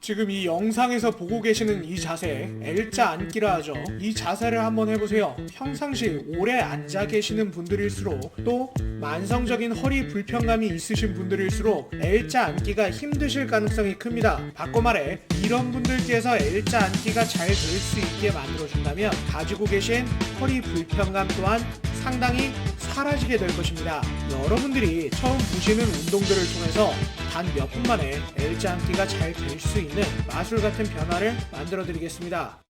지금 이 영상에서 보고 계시는 이 자세 L자 앉기라 하죠. 이 자세를 한번 해보세요. 평상시 오래 앉아 계시는 분들일수록 또 만성적인 허리 불편감이 있으신 분들일수록 L자 앉기가 힘드실 가능성이 큽니다. 바꿔 말해 이런 분들께서 L자 앉기가 잘 될 수 있게 만들어준다면 가지고 계신 허리 불편감 또한 상당히 사라지게 될 것입니다. 여러분들이 처음 보시는 운동들을 통해서 단 몇 분 만에 L자 앉기가 잘 될 수 있는 마술 같은 변화를 만들어 드리겠습니다.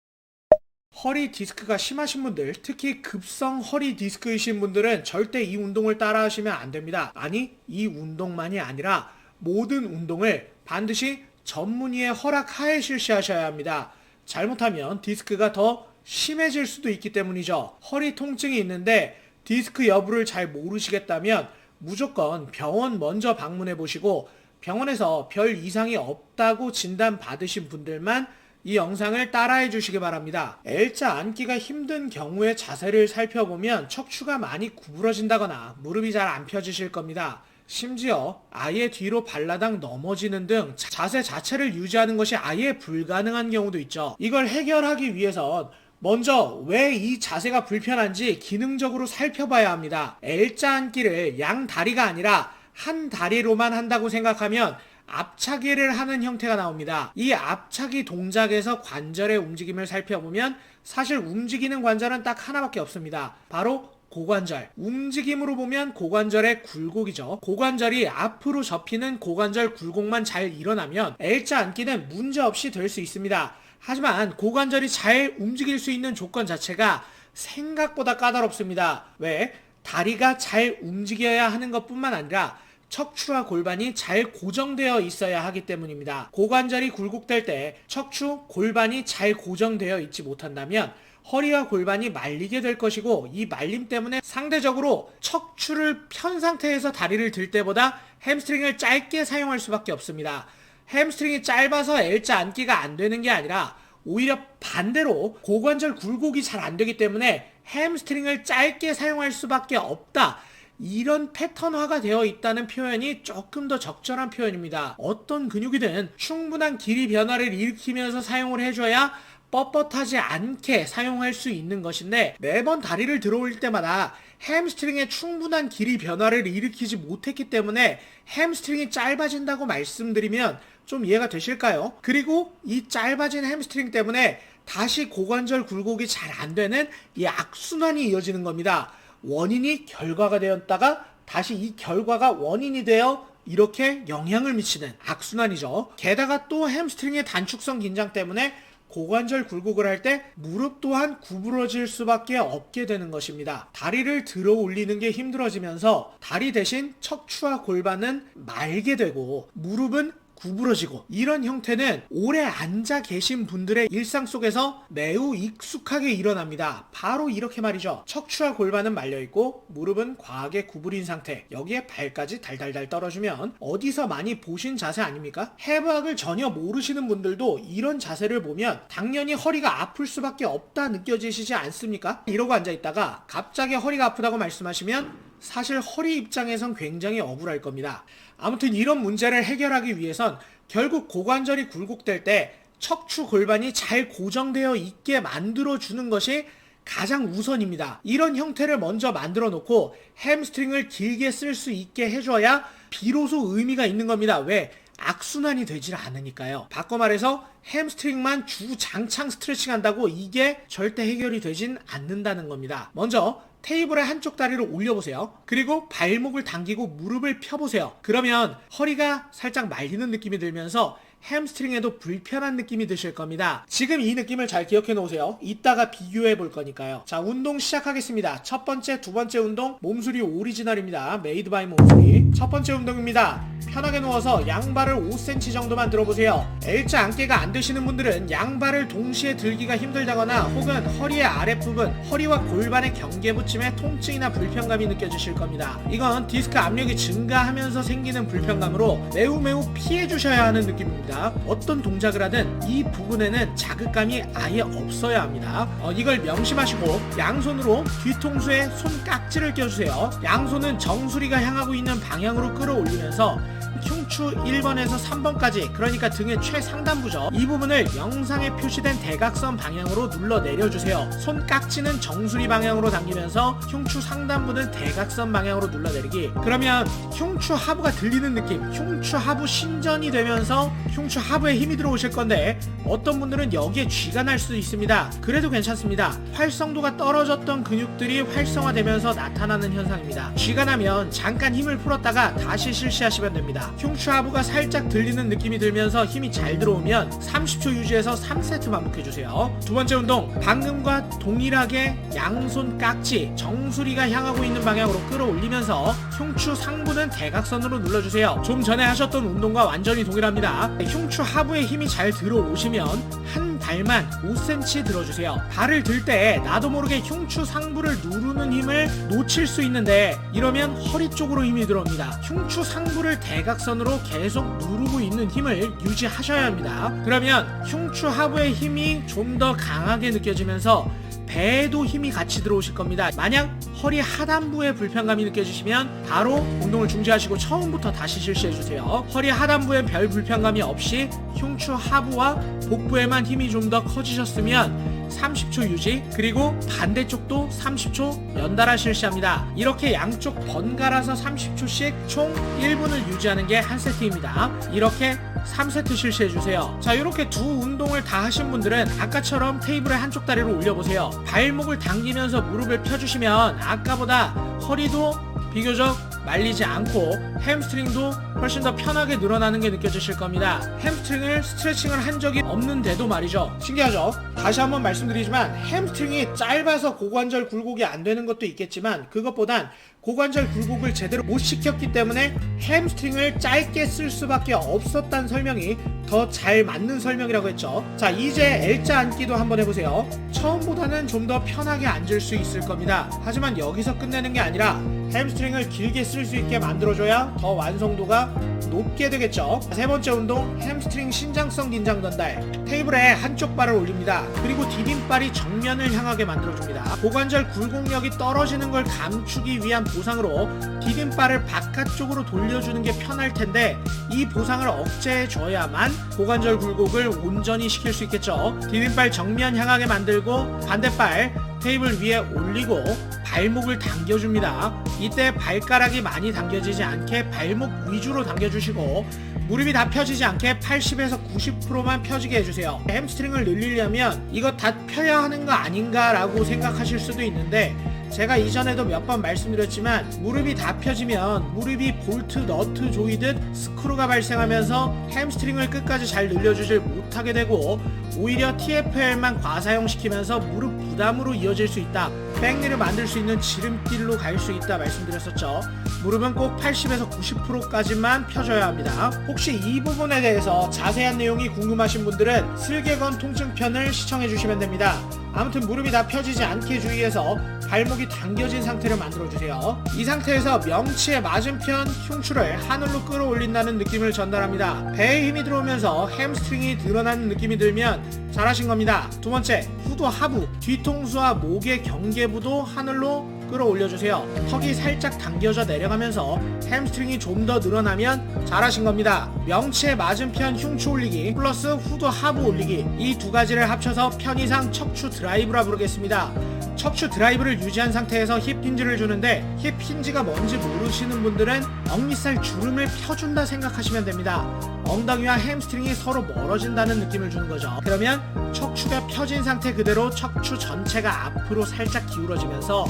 허리 디스크가 심하신 분들, 특히 급성 허리 디스크이신 분들은 절대 이 운동을 따라 하시면 안 됩니다. 아니, 이 운동만이 아니라 모든 운동을 반드시 전문의의 허락하에 실시하셔야 합니다. 잘못하면 디스크가 더 심해질 수도 있기 때문이죠. 허리 통증이 있는데 디스크 여부를 잘 모르시겠다면 무조건 병원 먼저 방문해 보시고 병원에서 별 이상이 없다고 진단 받으신 분들만 이 영상을 따라해 주시기 바랍니다. L자 앉기가 힘든 경우의 자세를 살펴보면 척추가 많이 구부러진다거나 무릎이 잘 안 펴지실 겁니다. 심지어 아예 뒤로 발라당 넘어지는 등 자세 자체를 유지하는 것이 아예 불가능한 경우도 있죠. 이걸 해결하기 위해선 먼저 왜 이 자세가 불편한지 기능적으로 살펴봐야 합니다. L자 앉기를 양 다리가 아니라 한 다리로만 한다고 생각하면 앞차기를 하는 형태가 나옵니다. 이 앞차기 동작에서 관절의 움직임을 살펴보면 사실 움직이는 관절은 딱 하나밖에 없습니다. 바로 고관절. 움직임으로 보면 고관절의 굴곡이죠. 고관절이 앞으로 접히는 고관절 굴곡만 잘 일어나면 L자 앉기는 문제없이 될 수 있습니다. 하지만 고관절이 잘 움직일 수 있는 조건 자체가 생각보다 까다롭습니다. 왜? 다리가 잘 움직여야 하는 것뿐만 아니라 척추와 골반이 잘 고정되어 있어야 하기 때문입니다. 고관절이 굴곡될 때 척추, 골반이 잘 고정되어 있지 못한다면 허리와 골반이 말리게 될 것이고 이 말림 때문에 상대적으로 척추를 편 상태에서 다리를 들 때보다 햄스트링을 짧게 사용할 수밖에 없습니다. 햄스트링이 짧아서 L자 앉기가 안 되는 게 아니라 오히려 반대로 고관절 굴곡이 잘 안 되기 때문에 햄스트링을 짧게 사용할 수밖에 없다. 이런 패턴화가 되어 있다는 표현이 조금 더 적절한 표현입니다. 어떤 근육이든 충분한 길이 변화를 일으키면서 사용을 해줘야 뻣뻣하지 않게 사용할 수 있는 것인데 매번 다리를 들어 올릴 때마다 햄스트링의 충분한 길이 변화를 일으키지 못했기 때문에 햄스트링이 짧아진다고 말씀드리면 좀 이해가 되실까요? 그리고 이 짧아진 햄스트링 때문에 다시 고관절 굴곡이 잘 안 되는 이 악순환이 이어지는 겁니다. 원인이 결과가 되었다가 다시 이 결과가 원인이 되어 이렇게 영향을 미치는 악순환이죠. 게다가 또 햄스트링의 단축성 긴장 때문에 고관절 굴곡을 할 때 무릎 또한 구부러질 수밖에 없게 되는 것입니다. 다리를 들어 올리는 게 힘들어지면서 다리 대신 척추와 골반은 말게 되고 무릎은 구부러지고 이런 형태는 오래 앉아 계신 분들의 일상 속에서 매우 익숙하게 일어납니다. 바로 이렇게 말이죠. 척추와 골반은 말려있고 무릎은 과하게 구부린 상태, 여기에 발까지 달달달 떨어지면 어디서 많이 보신 자세 아닙니까? 해부학을 전혀 모르시는 분들도 이런 자세를 보면 당연히 허리가 아플 수밖에 없다 느껴지시지 않습니까? 이러고 앉아있다가 갑자기 허리가 아프다고 말씀하시면 사실 허리 입장에선 굉장히 억울할 겁니다. 아무튼 이런 문제를 해결하기 위해선 결국 고관절이 굴곡될 때 척추 골반이 잘 고정되어 있게 만들어주는 것이 가장 우선입니다. 이런 형태를 먼저 만들어 놓고 햄스트링을 길게 쓸 수 있게 해줘야 비로소 의미가 있는 겁니다. 왜? 악순환이 되질 않으니까요. 바꿔 말해서 햄스트링만 주장창 스트레칭 한다고 이게 절대 해결이 되진 않는다는 겁니다. 먼저 테이블의 한쪽 다리를 올려보세요. 그리고 발목을 당기고 무릎을 펴보세요. 그러면 허리가 살짝 말리는 느낌이 들면서 햄스트링에도 불편한 느낌이 드실 겁니다. 지금 이 느낌을 잘 기억해 놓으세요. 이따가 비교해 볼 거니까요. 자, 운동 시작하겠습니다. 첫 번째, 두 번째 운동 몸수리 오리지널입니다. 메이드 바이 몸수리. 첫 번째 운동입니다. 편하게 누워서 양발을 5cm 정도만 들어보세요. L자 앉기가 안 되시는 분들은 양발을 동시에 들기가 힘들다거나 혹은 허리의 아랫부분, 허리와 골반의 경계부쯤에 통증이나 불편감이 느껴지실 겁니다. 이건 디스크 압력이 증가하면서 생기는 불편감으로 매우 피해 주셔야 하는 느낌입니다. 됩니다. 어떤 동작을 하든 이 부분에는 자극감이 아예 없어야 합니다. 이걸 명심하시고 양손으로 뒤통수에 손깍지를 껴주세요. 양손은 정수리가 향하고 있는 방향으로 끌어올리면서 흉추 1번에서 3번까지, 그러니까 등의 최상단부죠. 이 부분을 영상에 표시된 대각선 방향으로 눌러 내려주세요. 손깍지는 정수리 방향으로 당기면서 흉추 상단부는 대각선 방향으로 눌러 내리기. 그러면 흉추 하부가 들리는 느낌, 흉추 하부 신전이 되면서 흉추 하부에 힘이 들어오실 건데, 어떤 분들은 여기에 쥐가 날 수도 있습니다. 그래도 괜찮습니다. 활성도가 떨어졌던 근육들이 활성화되면서 나타나는 현상입니다. 쥐가 나면 잠깐 힘을 풀었다가 다시 실시하시면 됩니다. 흉추 하부가 살짝 들리는 느낌이 들면서 힘이 잘 들어오면 30초 유지해서 3세트 반복해주세요. 두 번째 운동, 방금과 동일하게 양손 깍지 정수리가 향하고 있는 방향으로 끌어올리면서 흉추 상부는 대각선으로 눌러주세요. 좀 전에 하셨던 운동과 완전히 동일합니다. 흉추 하부에 힘이 잘 들어오시면 한 발만 5cm 들어주세요. 발을 들 때 나도 모르게 흉추 상부를 누르는 힘을 놓칠 수 있는데, 이러면 허리 쪽으로 힘이 들어옵니다. 흉추 상부를 대각선으로 계속 누르고 있는 힘을 유지하셔야 합니다. 그러면 흉추 하부의 힘이 좀 더 강하게 느껴지면서 배에도 힘이 같이 들어오실 겁니다. 만약 허리 하단부에 불편감이 느껴지시면 바로 운동을 중지하시고 처음부터 다시 실시해주세요. 허리 하단부에 별 불편감이 없이 흉추 하부와 복부에만 힘이 좀 더 커지셨으면 30초 유지, 그리고 반대쪽도 30초 연달아 실시합니다. 이렇게 양쪽 번갈아서 30초씩 총 1분을 유지하는 게 한 세트입니다. 이렇게 3세트 실시해주세요. 자, 이렇게 두 운동을 다 하신 분들은 아까처럼 테이블의 한쪽 다리를 올려보세요. 발목을 당기면서 무릎을 펴주시면 아까보다 허리도 비교적 말리지 않고 햄스트링도 훨씬 더 편하게 늘어나는 게 느껴지실 겁니다. 햄스트링을 스트레칭을 한 적이 없는데도 말이죠. 신기하죠? 다시 한번 말씀드리지만 햄스트링이 짧아서 고관절 굴곡이 안 되는 것도 있겠지만, 그것보단 고관절 굴곡을 제대로 못 시켰기 때문에 햄스트링을 짧게 쓸 수밖에 없었다는 설명이 더 잘 맞는 설명이라고 했죠. 자, 이제 L자 앉기도 한번 해보세요. 처음보다는 좀 더 편하게 앉을 수 있을 겁니다. 하지만 여기서 끝내는 게 아니라 햄스트링을 길게 쓸 수 있게 만들어줘야 더 완성도가 높게 되겠죠. 세 번째 운동, 햄스트링 신장성 긴장 전달. 테이블에 한쪽 발을 올립니다. 그리고 디딤발이 정면을 향하게 만들어줍니다. 고관절 굴곡력이 떨어지는 걸 감추기 위한 보상으로 디딤발을 바깥쪽으로 돌려주는 게 편할 텐데, 이 보상을 억제해 줘야만 고관절 굴곡을 온전히 시킬 수 있겠죠. 디딤발 정면 향하게 만들고 반대발 테이블 위에 올리고 발목을 당겨줍니다. 이때 발가락이 많이 당겨지지 않게 발목 위주로 당겨주시고, 무릎이 다 펴지지 않게 80에서 90%만 펴지게 해주세요. 햄스트링을 늘리려면 이거 다 펴야 하는 거 아닌가 라고 생각하실 수도 있는데, 제가 이전에도 몇 번 말씀드렸지만 무릎이 다 펴지면 무릎이 볼트, 너트 조이듯 스크루가 발생하면서 햄스트링을 끝까지 잘 늘려주질 못하게 되고, 오히려 TFL만 과사용시키면서 무릎 부담으로 이어질 수 있다, 백리를 만들 수 있는 지름길로 갈 수 있다 말씀드렸었죠. 무릎은 꼭 80에서 90%까지만 펴줘야 합니다. 혹시 이 부분에 대해서 자세한 내용이 궁금하신 분들은 슬개건 통증편을 시청해 주시면 됩니다. 아무튼 무릎이 다 펴지지 않게 주의해서 발목이 당겨진 상태를 만들어주세요. 이 상태에서 명치의 맞은편 흉추를 하늘로 끌어올린다는 느낌을 전달합니다. 배에 힘이 들어오면서 햄스트링이 늘어나는 느낌이 들면 잘하신 겁니다. 두 번째, 후두 하부, 뒤통수와 목의 경계부도 하늘로 끌어올려주세요. 턱이 살짝 당겨져 내려가면서 햄스트링이 좀 더 늘어나면 잘하신 겁니다. 명치의 맞은편 흉추 올리기 플러스 후두 하부 올리기, 이 두 가지를 합쳐서 편의상 척추 드라이브라 부르겠습니다. 척추 드라이브를 유지한 상태에서 힙 힌지를 주는데, 힙 힌지가 뭔지 모르시는 분들은 억밑살 주름을 펴준다 생각하시면 됩니다. 엉덩이와 햄스트링이 서로 멀어진다는 느낌을 주는 거죠. 그러면 척추가 펴진 상태 그대로 척추 전체가 앞으로 살짝 기울어지면서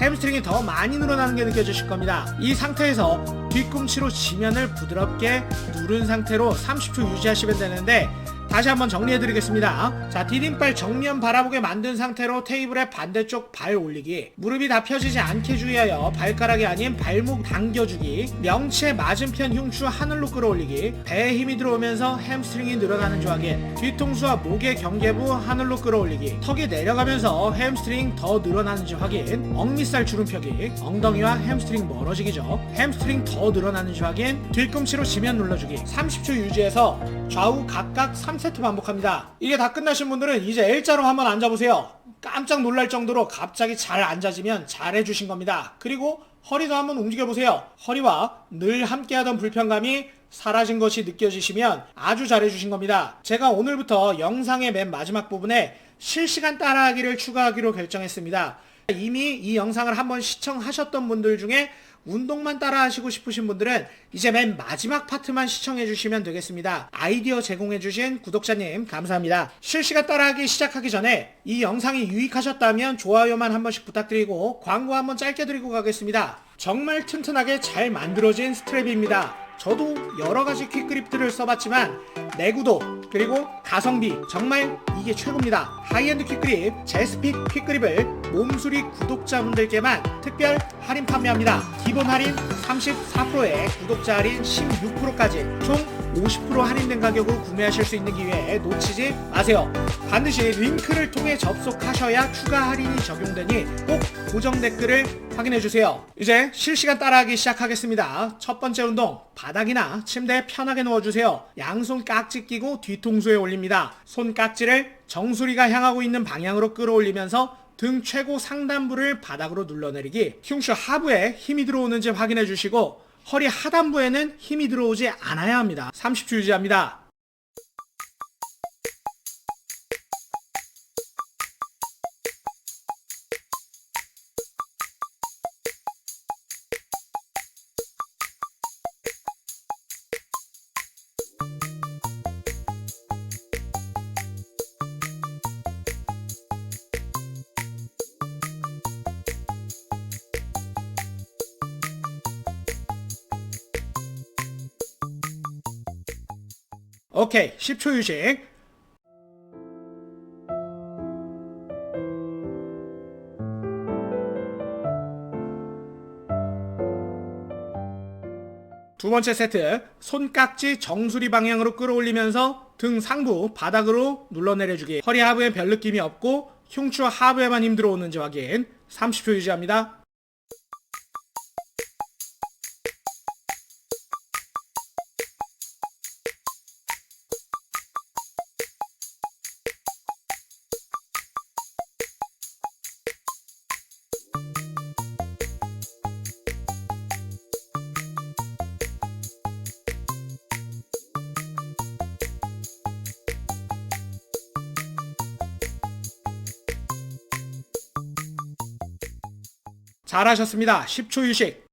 햄스트링이 더 많이 늘어나는 게 느껴지실 겁니다. 이 상태에서 뒤꿈치로 지면을 부드럽게 누른 상태로 30초 유지하시면 되는데, 다시 한번 정리해드리겠습니다. 자, 디딤발 정면 바라보게 만든 상태로 테이블의 반대쪽 발 올리기, 무릎이 다 펴지지 않게 주의하여 발가락이 아닌 발목 당겨주기, 명치의 맞은편 흉추 하늘로 끌어올리기, 배에 힘이 들어오면서 햄스트링이 늘어나는 조하기, 뒤통수와 목의 경계부 하늘로 끌어올리기, 턱이 내려가면서 햄스트링 더 늘어나는지 확인, 억밑살 주름 펴기, 엉덩이와 햄스트링 멀어지기죠. 햄스트링 더 늘어나는지 확인, 뒤꿈치로 지면 눌러주기. 30초 유지해서 좌우 각각 3세트 반복합니다. 이게 다 끝나신 분들은 이제 L자로 한번 앉아보세요. 깜짝 놀랄 정도로 갑자기 잘 앉아지면 잘해주신 겁니다. 그리고 허리도 한번 움직여보세요. 허리와 늘 함께하던 불편감이 사라진 것이 느껴지시면 아주 잘해주신 겁니다. 제가 오늘부터 영상의 맨 마지막 부분에 실시간 따라하기를 추가하기로 결정했습니다. 이미 이 영상을 한번 시청하셨던 분들 중에 운동만 따라 하시고 싶으신 분들은 이제 맨 마지막 파트만 시청해 주시면 되겠습니다. 아이디어 제공해 주신 구독자님 감사합니다. 실시간 따라하기 시작하기 전에 이 영상이 유익하셨다면 좋아요만 한 번씩 부탁드리고 광고 한번 짧게 드리고 가겠습니다. 정말 튼튼하게 잘 만들어진 스트랩입니다. 저도 여러가지 퀵그립들을 써봤지만 내구도 그리고 가성비 정말 이게 최고입니다. 하이엔드 퀵그립 제스픽 퀵그립을 몸수리 구독자분들께만 특별 할인 판매합니다. 기본 할인 34%에 구독자 할인 16%까지 총 50% 할인된 가격으로 구매하실 수 있는 기회에 놓치지 마세요. 반드시 링크를 통해 접속하셔야 추가 할인이 적용되니 꼭 고정 댓글을 확인해주세요. 이제 실시간 따라하기 시작하겠습니다. 첫 번째 운동, 바닥이나 침대에 편하게 누워주세요. 양손 깍지 끼고 뒤통수에 올립니다. 손 깍지를 정수리가 향하고 있는 방향으로 끌어올리면서 등 최고 상단부를 바닥으로 눌러내리기, 흉추 하부에 힘이 들어오는지 확인해 주시고 허리 하단부에는 힘이 들어오지 않아야 합니다. 30초 유지합니다. 오케이, 10초 휴식. 두 번째 세트, 손깍지 정수리 방향으로 끌어올리면서 등 상부 바닥으로 눌러내려주기. 허리 하부에 별 느낌이 없고 흉추 하부에만 힘 들어오는지 확인. 30초 유지합니다. 잘하셨습니다. 10초 휴식.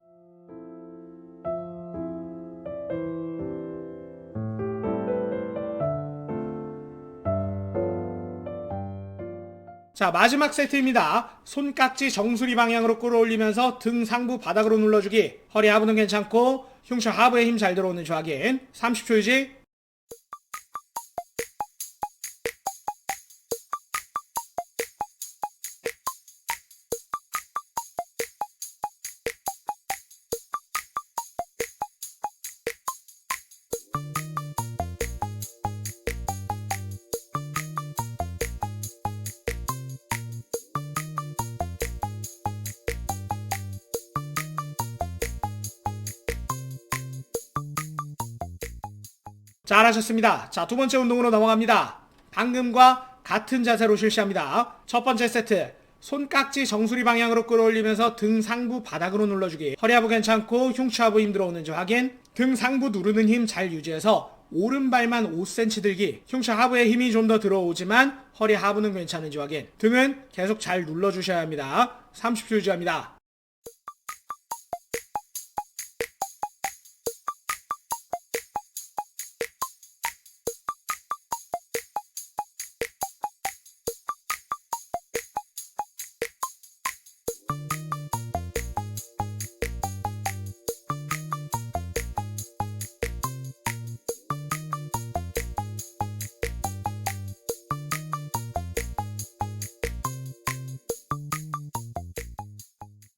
자, 마지막 세트입니다. 손깍지 정수리 방향으로 끌어올리면서 등 상부 바닥으로 눌러주기. 허리 하부는 괜찮고 흉추 하부에 힘 잘 들어오는지 확인. 30초 유지. 잘하셨습니다. 자, 두 번째 운동으로 넘어갑니다. 방금과 같은 자세로 실시합니다. 첫 번째 세트, 손깍지 정수리 방향으로 끌어올리면서 등 상부 바닥으로 눌러주기. 허리 하부 괜찮고 흉추 하부 힘 들어오는지 확인. 등 상부 누르는 힘 잘 유지해서 오른발만 5cm 들기. 흉추 하부에 힘이 좀 더 들어오지만 허리 하부는 괜찮은지 확인. 등은 계속 잘 눌러주셔야 합니다. 30초 유지합니다.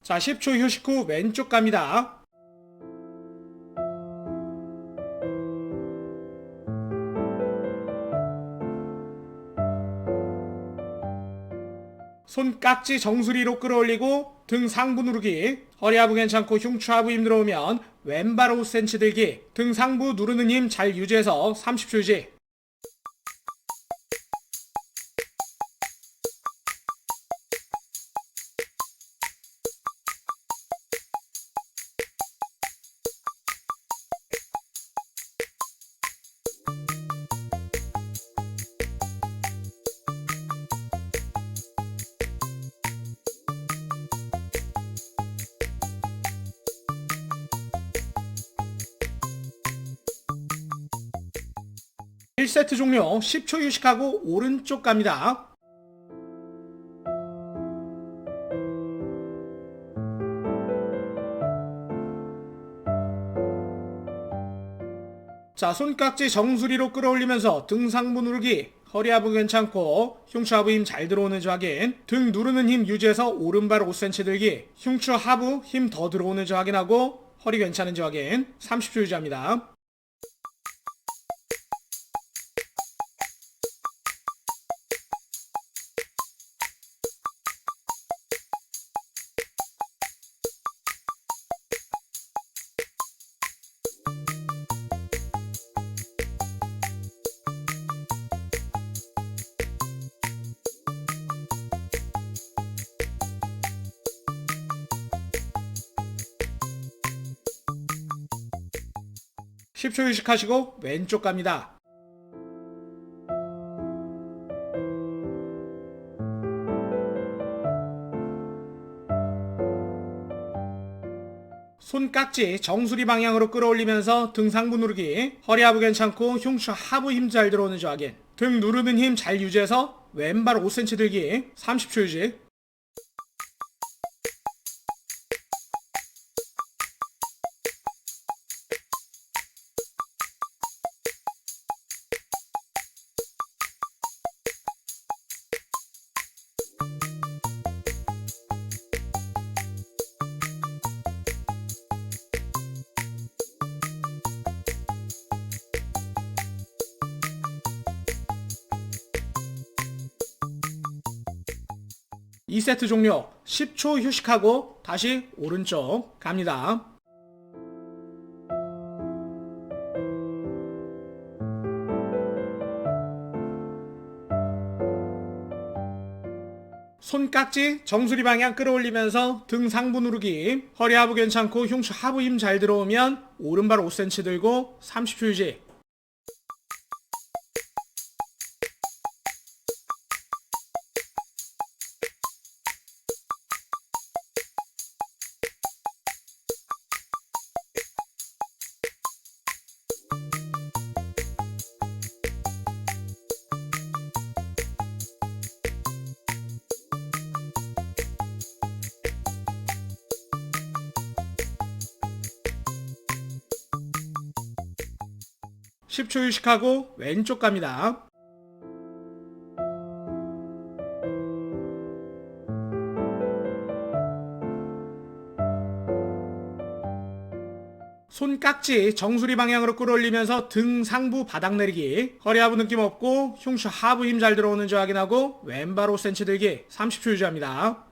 자, 10초 휴식 후 왼쪽 갑니다. 손 깍지 정수리로 끌어올리고 등 상부 누르기, 허리 하부 괜찮고 흉추 하부 힘 들어오면 왼발 5cm 들기, 등 상부 누르는 힘 잘 유지해서 30초 유지. 일 세트 종료. 10초 휴식하고 오른쪽 갑니다. 자, 손깍지 정수리로 끌어올리면서 등 상부 누르기, 허리 하부 괜찮고 흉추 하부 힘 잘 들어오는지 확인, 등 누르는 힘 유지해서 오른발 5cm 들기, 흉추 하부 힘 더 들어오는지 확인하고 허리 괜찮은지 확인, 30초 유지합니다. 십 초 휴식하시고 왼쪽 갑니다. 손깍지 정수리 방향으로 끌어올리면서 등 상부 누르기, 허리 하부 괜찮고 흉추 하부 힘 잘 들어오는지 확인, 등 누르는 힘 잘 유지해서 왼발 5cm 들기, 30초 유지. 이 세트 종료. 10초 휴식하고 다시 오른쪽 갑니다. 손깍지 정수리 방향 끌어올리면서 등 상부 누르기, 허리 하부 괜찮고 흉추 하부 힘 잘 들어오면 오른발 5cm 들고 30초 유지. 십 초 휴식하고 왼쪽 갑니다. 손깍지 정수리 방향으로 끌어올리면서 등 상부 바닥 내리기, 허리 하부 느낌 없고 흉추 하부 힘 잘 들어오는지 확인하고 왼발 5cm 들기, 30초 유지합니다.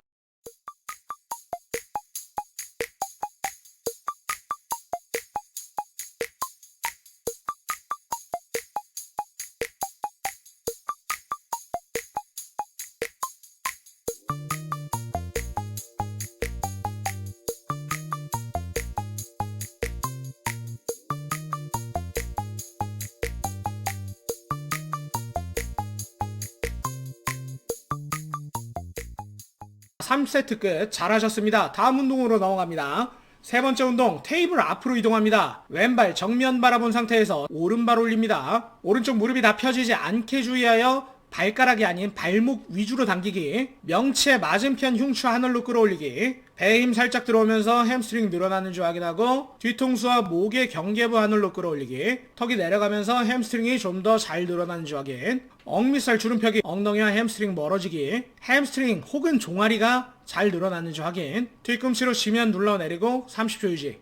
삼 세트 끝. 잘하셨습니다. 다음 운동으로 넘어갑니다. 세 번째 운동, 테이블 앞으로 이동합니다. 왼발 정면 바라본 상태에서 오른발 올립니다. 오른쪽 무릎이 다 펴지지 않게 주의하여 발가락이 아닌 발목 위주로 당기기, 명치의 맞은편 흉추 하늘로 끌어올리기, 배에 힘 살짝 들어오면서 햄스트링 늘어나는 줄 확인하고 뒤통수와 목의 경계부 하늘로 끌어올리기. 턱이 내려가면서 햄스트링이 좀 더 잘 늘어나는 줄 확인. 억밑살 주름펴기, 엉덩이와 햄스트링 멀어지기. 햄스트링 혹은 종아리가 잘 늘어나는 줄 확인. 뒤꿈치로 지면 눌러내리고 30초 유지.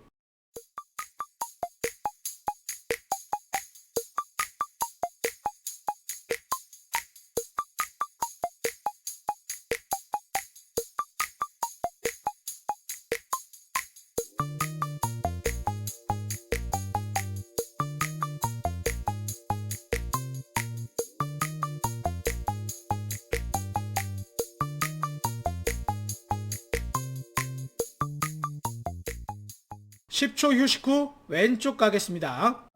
(10초) 휴식 후 왼쪽 가겠습니다.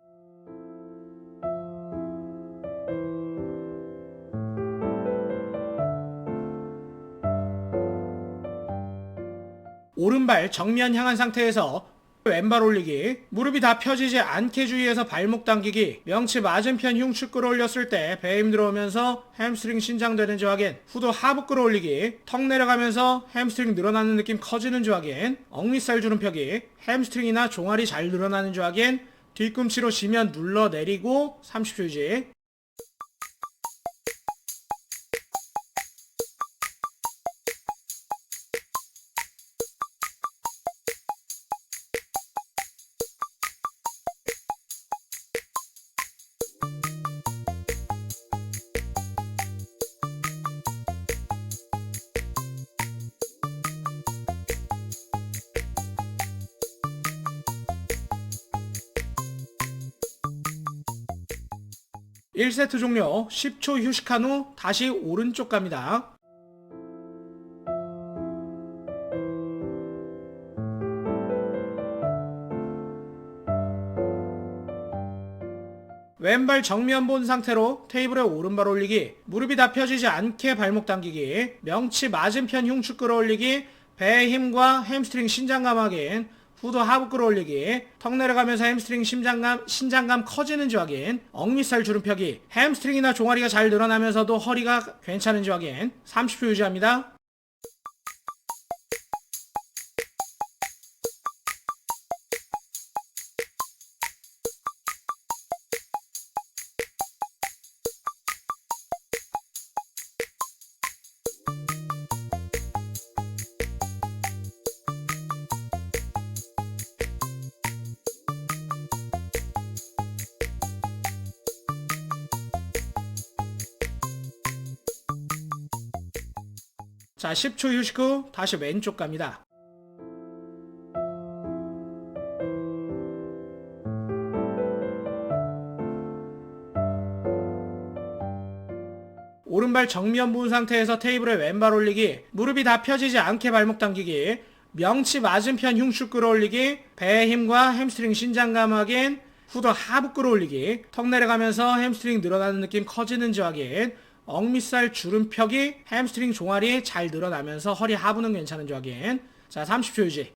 오른발 정면 향한 상태에서 왼발 올리기. 무릎이 다 펴지지 않게 주의해서 발목 당기기. 명치 맞은편 흉추 끌어올렸을 때 배 힘 들어오면서 햄스트링 신장되는지 확인. 후두 하부 끌어올리기. 턱 내려가면서 햄스트링 늘어나는 느낌 커지는지 확인. 억밑살 주름펴기. 햄스트링이나 종아리 잘 늘어나는지 확인. 뒤꿈치로 지면 눌러내리고 30초 유지. (1세트) 종료. (10초) 휴식한 후 다시 오른쪽 갑니다. 왼발 정면 본 상태로 테이블에 오른발 올리기. 무릎이 다 펴지지 않게 발목 당기기. 명치 맞은편 흉추 끌어올리기. 배의 힘과 햄스트링 신장감 확인. 후두 하부 끌어올리기. 턱 내려가면서 햄스트링 신장감 커지는지 확인. 억밑살 주름펴기. 햄스트링이나 종아리가 잘 늘어나면서도 허리가 괜찮은지 확인. 30초 유지합니다. 자, 10초 휴식 후 다시 왼쪽 갑니다. 오른발 정면 본 상태에서 테이블에 왼발 올리기. 무릎이 다 펴지지 않게 발목 당기기. 명치 맞은편 흉추 끌어올리기. 배의 힘과 햄스트링 신장감 확인. 후두 하부 끌어올리기. 턱 내려가면서 햄스트링 늘어나는 느낌 커지는지 확인. 억밑살 주름펴기. 햄스트링 종아리 잘 늘어나면서 허리 하부는 괜찮은지 확인. 자, 30초 유지.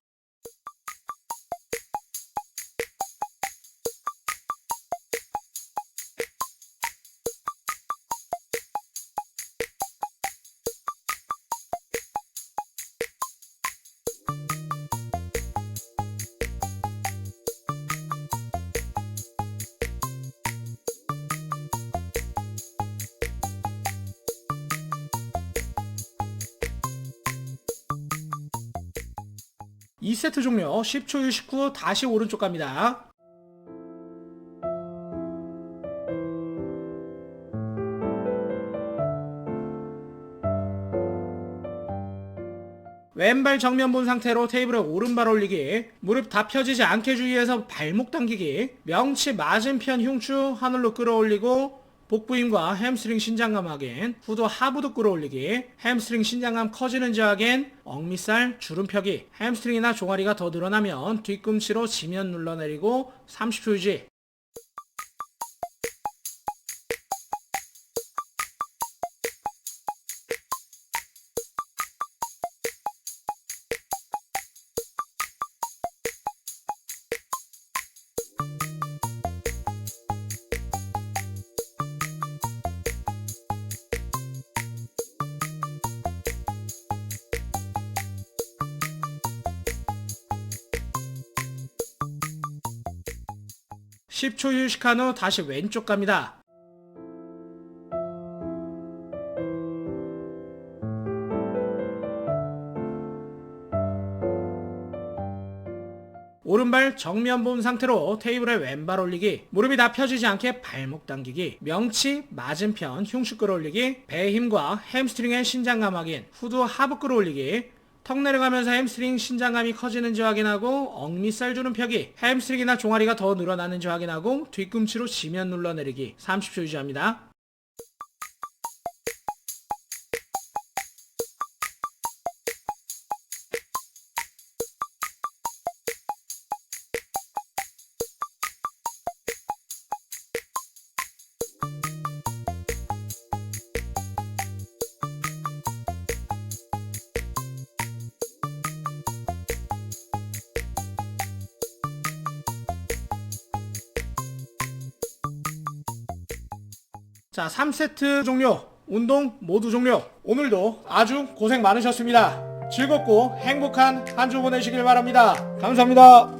(2세트) 종료. 10초 휴식 후 다시 오른쪽 갑니다. 왼발 정면 본 상태로 테이블에 오른발 올리기. 무릎 다 펴지지 않게 주의해서 발목 당기기. 명치 맞은편 흉추 하늘로 끌어올리고 복부 힘과 햄스트링 신장감 확인. 후두 하부도 끌어올리기. 햄스트링 신장감 커지는지 확인. 억밑살 주름펴기. 햄스트링이나 종아리가 더 늘어나면 뒤꿈치로 지면 눌러내리고 30초 유지. 10초 휴식한 후 다시 왼쪽 갑니다. 오른발 정면 본 상태로 테이블에 왼발 올리기, 무릎이 다 펴지지 않게 발목 당기기, 명치 맞은편 흉추 끌어올리기, 배의 힘과 햄스트링의 신장감 확인, 후두 하부 끌어올리기, 턱 내려가면서 햄스트링 신장감이 커지는지 확인하고 억밑살 주는 펴기, 햄스트링이나 종아리가 더 늘어나는지 확인하고 뒤꿈치로 지면 눌러내리기 30초 유지합니다. 자, 3세트 종료, 운동 모두 종료. 오늘도 아주 고생 많으셨습니다. 즐겁고 행복한 한 주 보내시길 바랍니다. 감사합니다.